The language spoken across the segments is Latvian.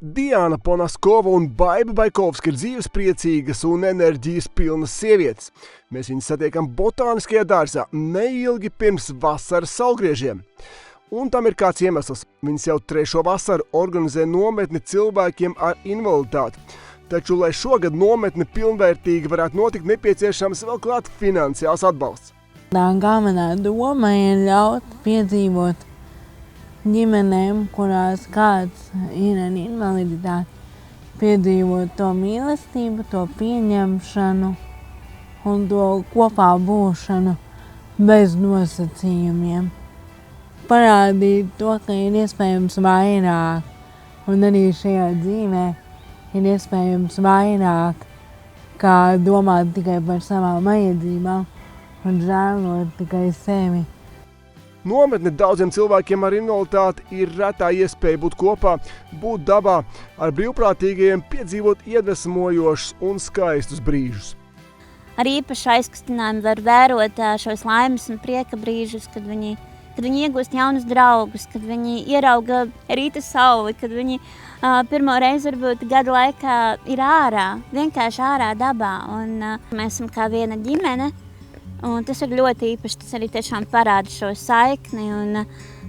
Diana Ponaskova un Baiba Baikovska ir dzīvespriecīgas un enerģijas pilnas sievietes. Mēs viņus satiekam botāniskajā dārzā neilgi pirms vasaras saulgriežiem. Un tam ir kāds iemesls. Viņas jau 3. vasaru organizē nometni cilvēkiem ar invaliditāti. Taču, lai šogad nometne pilnvērtīgi varētu notikt, nepieciešams vēl klāt finansiāls atbalsts. Tā galvenā doma ir ļaut piedzīvot ģimenēm, kurās kāds ir ar invaliditāti, piedzīvot to mīlestību, to pieņemšanu un to kopā būšanu bez nosacījumiem. Parādīt to, ka ir iespējams vairāk, un arī šajā dzīvē ir iespējams vairāk, kā domāt tikai par savām vajadzībām un žēlot tikai sevi. Nometne daudziem cilvēkiem ar invaliditāti ir retā iespēja būt kopā, būt dabā, ar brīvprātīgajiem piedzīvot iedvesmojošus un skaistus brīžus. Ar īpašu aizkustinājumu var vērot šos laimes un prieka brīžus, kad viņi iegūst jaunus draugus, kad viņi ierauga rīta sauli, kad viņi pirmo reizi varbūt gada laikā ir ārā, vienkārši ārā dabā. Un mēs esam kā viena ģimene. Un tas ir ļoti īpaši, tas arī tiešām parāda šo saikni un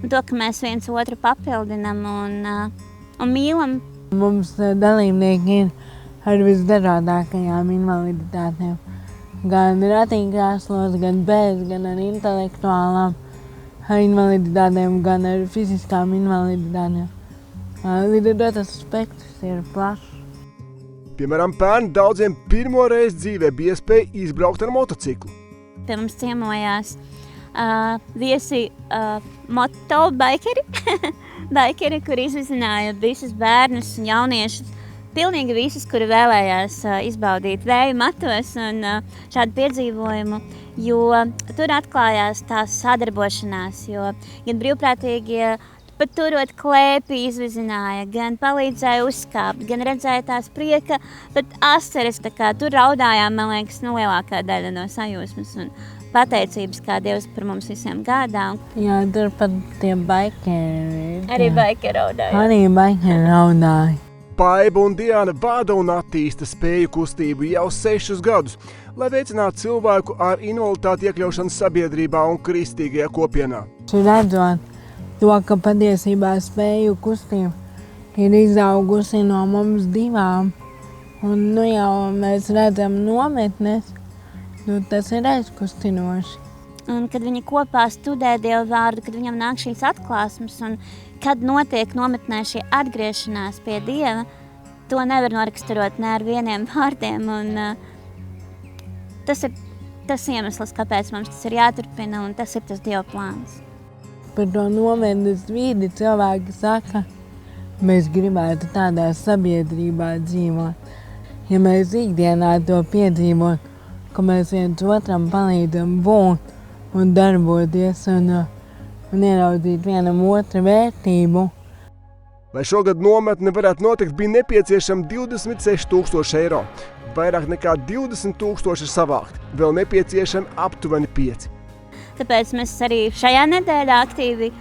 to, ka mēs viens otru papildinam un mīlam. Mums dalībnieki ir ar visdažādākajām invaliditātēm. Gan ratiņkrēslos, gan bez, gan ar intelektuālām invaliditātēm, gan ar fiziskām invaliditātēm. Līdz ar to tas spektrs ir plašs. Piemēram, pērn daudziem pirmo reizi dzīvē bija iespēja izbraukt ar motociklu. Pie mums ciemojās viesi motobaikeri, baikeri, kuri izvizināja visus bērnus un jauniešus, pilnīgi visus, kuri vēlējās izbaudīt vēju matos un šādu piedzīvojumu, jo tur atklājās tās sadarbošanās, jo gan brīvprātīgie pat turot klēpi izvizināja, gan palīdzēja uzskāpt, gan redzēja tās prieka, bet asaras, tā kā tur raudājām, man liekas, lielākā daļa no sajūsmas un pateicības, kā Dievs par mums visiem gādā. Jā, tur pat tie baikeri. Arī baikeri raudāja. Arī baikeri raudāja. Baiba un Diana vada un attīsta spēju kustību jau 6 gadus, lai veicinātu cilvēku ar invaliditāti iekļaušanu sabiedrībā un kristīgajā kopienā. Redzot to, ka patiesībā spēju kustība ir izaugusi no mums divām, un jau mēs redzam nometnes, tas ir aizkustinoši. Un kad viņi kopā studē Dievu vārdu, kad viņam nāk šīs atklāsmes un kad notiek nometnē šī atgriešanās pie Dieva, to nevar noraksturot ne ar vieniem vārdiem. Un tas ir tas iemesls, kāpēc mums tas ir jāturpina, un tas ir tas Dieva plāns. Par to nometnes vidi cilvēki saka, mēs gribētu tādā sabiedrībā dzīvot. Ja mēs ikdienā to piedzīvot, ka mēs viens otram palīdzam būt un darboties un ieraudzīt vienam otra vērtību. Lai šogad nometne varētu notikt, bija nepieciešami 26,000 eiro. Vairāk nekā 20,000 ir savākti, vēl nepieciešami aptuveni 5. Tāpēc mēs arī šajā nedēļā aktīvi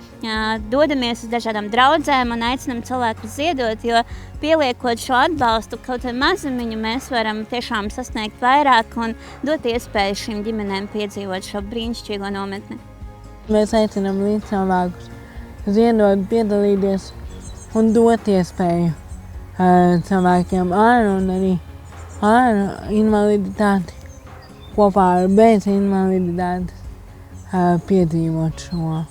dodamies uz dažādām draudzēm un aicinām cilvēkus ziedot, jo pieliekot šo atbalstu kaut vai mazumiņu, mēs varam tiešām sasniegt vairāk un dot iespēju šīm ģimenēm piedzīvot šo brīnišķīgo nometni. Mēs aicinām līdz cilvēkus ziedot, piedalīties un dot iespēju cilvēkiem ar un arī ar invaliditāti kopā ar bez invaliditātes piedzīvot šo.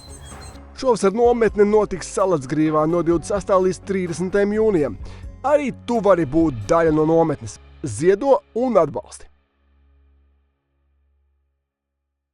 Šovasar nometne notiks Salacgrīvā no 28. līdz 30. jūnijam. Arī tu vari būt daļa no nometnes. Ziedo un atbalsti!